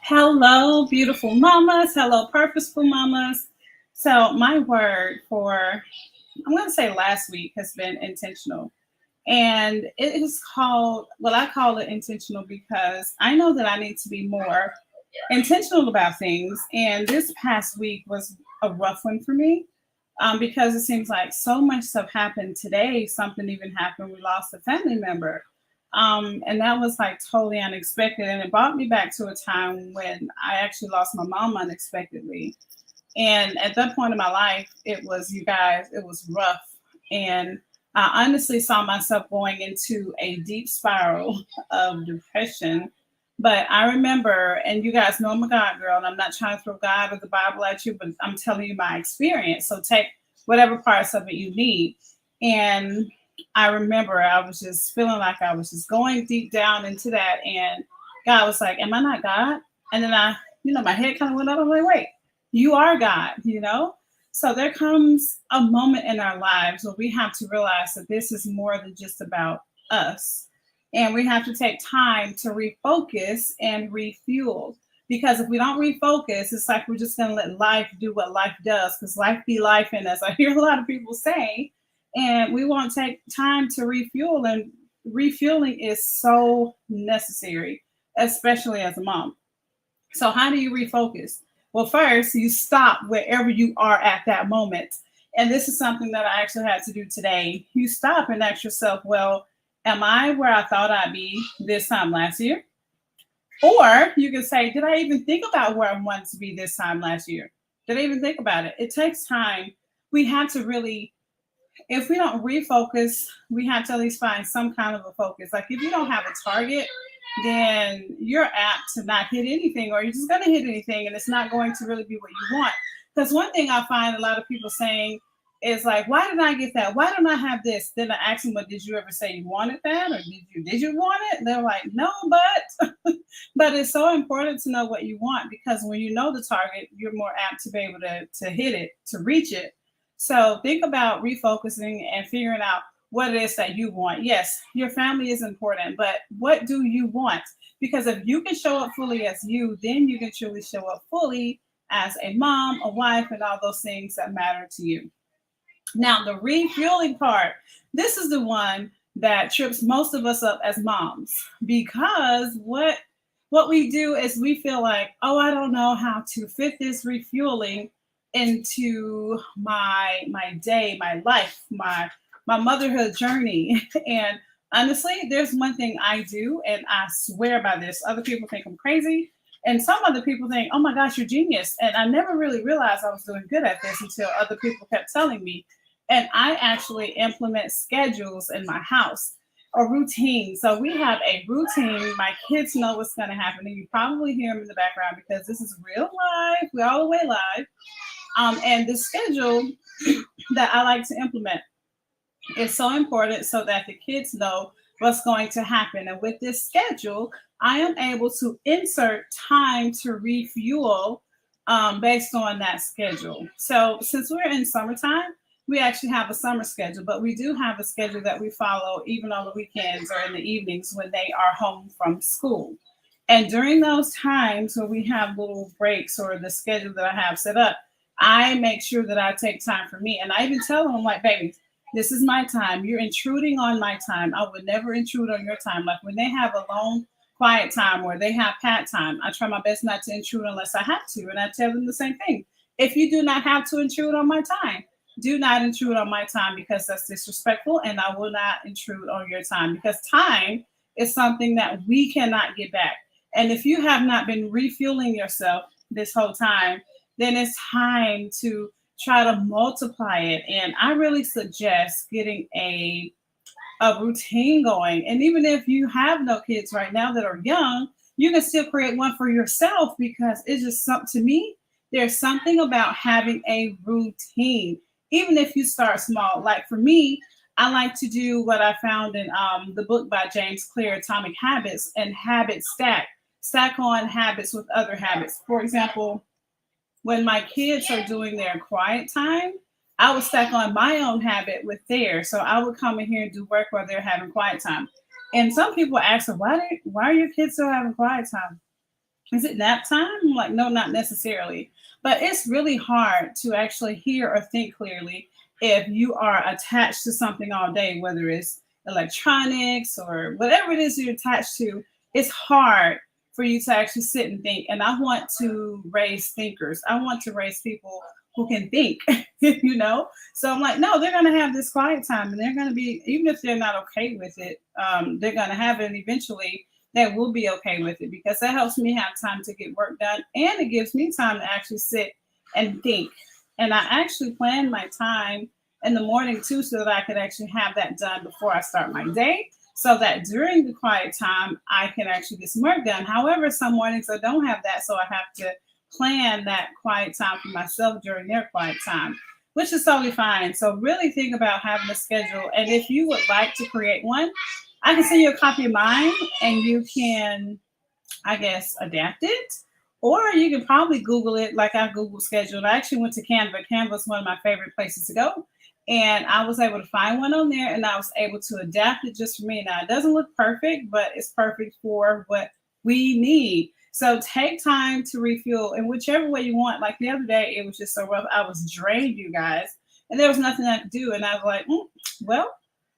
Hello, beautiful mamas. Hello, purposeful mamas. So, my word for, I'm going to say last week has been intentional. And it is called, well, I call it intentional because I know that I need to be more intentional about things. And this past week was a rough one for me because it seems like so much stuff happened today. Something even happened. We lost a family member. And that was like totally unexpected. And it brought me back to a time when I actually lost my mom unexpectedly. And at that point in my life, it was, you guys, it was rough. And I honestly saw myself going into a deep spiral of depression. But I remember, and you guys know I'm a God girl, and I'm not trying to throw God or the Bible at you, but I'm telling you my experience. So take whatever parts of it you need. And I remember I was just feeling like I was just going deep down into that. And God was like, am I not God? And then my head kind of went up. I'm like, wait, you are God. So there comes a moment in our lives where we have to realize that this is more than just about us. And we have to take time to refocus and refuel. Because if we don't refocus, it's like we're just going to let life do what life does, because life be life. And as I hear a lot of people say, and we won't take time to refuel. And refueling is so necessary, especially as a mom. So, how do you refocus? Well, first, you stop wherever you are at that moment. And this is something that I actually had to do today. You stop and ask yourself, well, am I where I thought I'd be this time last year? Or you can say, did I even think about where I wanted to be this time last year? Did I even think about it? It takes time. We have to really, if we don't refocus, we have to at least find some kind of a focus. Like if you don't have a target, then you're apt to not hit anything, or you're just going to hit anything and it's not going to really be what you want. Because one thing I find a lot of people saying is like, why did I get that? Why don't I have this? Then I ask them, well, did you ever say you wanted that? Or did you want it? And they're like, no, but but it's so important to know what you want, because when you know the target, you're more apt to be able to hit it, to reach it. So think about refocusing and figuring out what it is that you want. Yes, your family is important, but what do you want? Because if you can show up fully as you, then you can truly show up fully as a mom, a wife, and all those things that matter to you. Now, the refueling part, this is the one that trips most of us up as moms, because what we do is we feel like, oh, I don't know how to fit this refueling into my day, my life, my motherhood journey. And honestly, there's one thing I do, and I swear by this. Other people think I'm crazy, and some other people think, oh my gosh, you're genius. And I never really realized I was doing good at this until other people kept telling me. And I actually implement schedules in my house, a routine. So we have a routine. My kids know what's going to happen. And you probably hear them in the background because this is real life. We're all the way live. And the schedule that I like to implement is so important so that the kids know what's going to happen. And with this schedule, I am able to insert time to refuel based on that schedule. So since we're in summertime, we actually have a summer schedule, but we do have a schedule that we follow even on the weekends or in the evenings when they are home from school. And during those times when we have little breaks or the schedule that I have set up, I make sure that I take time for me. And I even tell them, I'm like, baby, this is my time. You're intruding on my time. I would never intrude on your time. Like when they have a long, quiet time or they have pat time, I try my best not to intrude unless I have to. And I tell them the same thing. If you do not have to intrude on my time, do not intrude on my time, because that's disrespectful, and I will not intrude on your time, because time is something that we cannot get back. And if you have not been refueling yourself this whole time, then it's time to try to multiply it. And I really suggest getting a routine going. And even if you have no kids right now that are young, you can still create one for yourself, because it's just something to me. There's something about having a routine, even if you start small. Like for me, I like to do what I found in the book by James Clear, Atomic Habits, and habit stack on habits with other habits. For example, when my kids are doing their quiet time, I would stack on my own habit with theirs. So I would come in here and do work while they're having quiet time. And some people ask, why are your kids still having quiet time? Is it nap time? I'm like, no, not necessarily. But it's really hard to actually hear or think clearly if you are attached to something all day, whether it's electronics or whatever it is you're attached to. It's hard for you to actually sit and think. And I want to raise thinkers. I want to raise people who can think, So I'm like, no, they're going to have this quiet time and they're going to be, even if they're not okay with it, they're going to have it, and eventually that will be okay with it, because that helps me have time to get work done, and it gives me time to actually sit and think. And I actually plan my time in the morning too, so that I could actually have that done before I start my day, so that during the quiet time I can actually get some work done. However, some mornings I don't have that, so I have to plan that quiet time for myself during their quiet time, which is totally fine. So really think about having a schedule, and if you would like to create one, I can send you a copy of mine and you can, I guess, adapt it. Or you can probably Google it like I Google scheduled. I actually went to Canva. Canva is one of my favorite places to go. And I was able to find one on there, and I was able to adapt it just for me. Now, it doesn't look perfect, but it's perfect for what we need. So take time to refuel in whichever way you want. Like the other day, it was just so rough. I was drained, you guys, and there was nothing I could do. And I was like, well,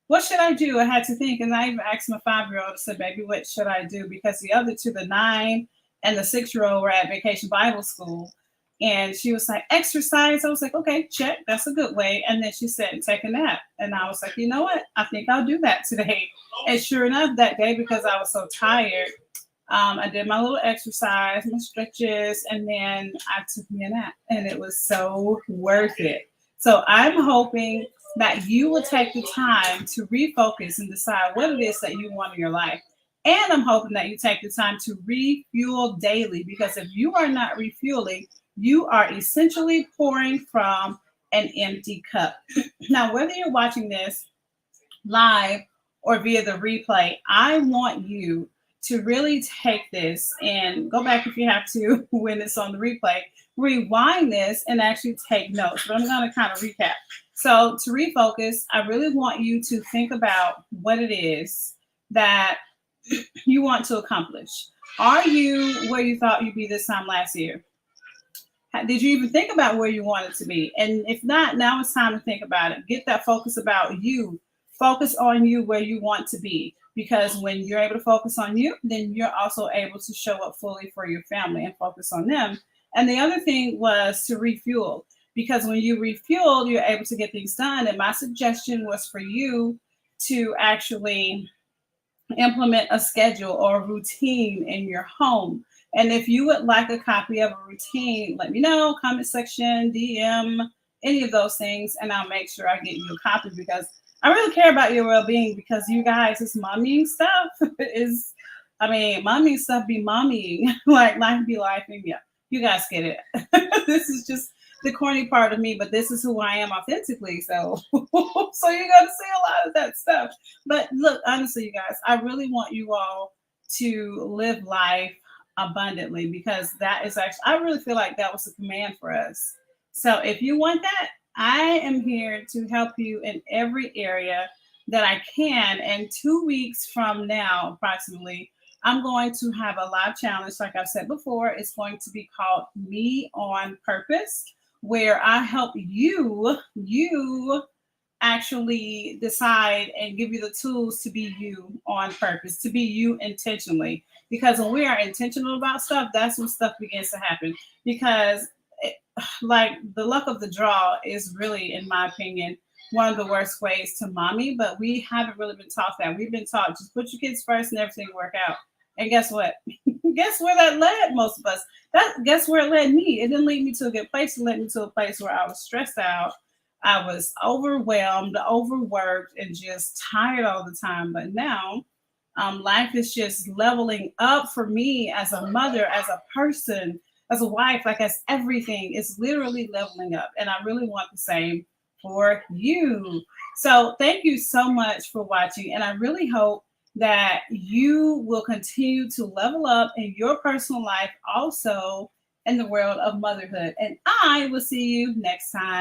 what should I do? I had to think. And I even asked my 5-year-old, I said, baby, what should I do? Because the other two, the 9 and the 6-year-old, were at vacation Bible school. And she was like, exercise. I was like, okay, check. That's a good way. And then she said, take a nap. And I was like, you know what? I think I'll do that today. And sure enough, that day, because I was so tired, I did my little exercise, my stretches, and then I took me a nap. And it was so worth it. So I'm hoping that you will take the time to refocus and decide what it is that you want in your life. And I'm hoping that you take the time to refuel daily, because if you are not refueling, you are essentially pouring from an empty cup. Now, whether you're watching this live or via the replay, I want you to really take this and go back if you have to when it's on the replay, rewind this and actually take notes. But I'm going to kind of recap. So to refocus, I really want you to think about what it is that you want to accomplish. Are you where you thought you'd be this time last year? Did you even think about where you wanted to be? And if not, now it's time to think about it. Get that focus about you. Focus on you where you want to be. Because when you're able to focus on you, then you're also able to show up fully for your family and focus on them. And the other thing was to refuel. Because when you refuel, you're able to get things done. And my suggestion was for you to actually implement a schedule or a routine in your home. And if you would like a copy of a routine, let me know, comment section, DM, any of those things, and I'll make sure I get you a copy, because I really care about your well-being. Because you guys, this mommying stuff mommying stuff be mommying, like life be life, and yeah, you guys get it. This is just the corny part of me, but this is who I am authentically. So, so you're gonna see a lot of that stuff. But look, honestly, you guys, I really want you all to live life abundantly, because that is actually, I really feel like that was the command for us. So if you want that, I am here to help you in every area that I can. And 2 weeks from now, approximately, I'm going to have a live challenge. Like I've said before, it's going to be called Me on Purpose, where I help you actually decide and give you the tools to be you on purpose, to be you intentionally. Because when we are intentional about stuff, that's when stuff begins to happen. Because like the luck of the draw is really, in my opinion, one of the worst ways to mommy, but we haven't really been taught that. We've been taught just put your kids first and everything will work out. And guess what? Guess where that led most of us? Guess where it led me? It didn't lead me to a good place. It led me to a place where I was stressed out. I was overwhelmed, overworked, and just tired all the time. But now life is just leveling up for me as a mother, as a person, as a wife, like as everything is literally leveling up. And I really want the same for you. So thank you so much for watching. And I really hope that you will continue to level up in your personal life, also in the world of motherhood. And I will see you next time.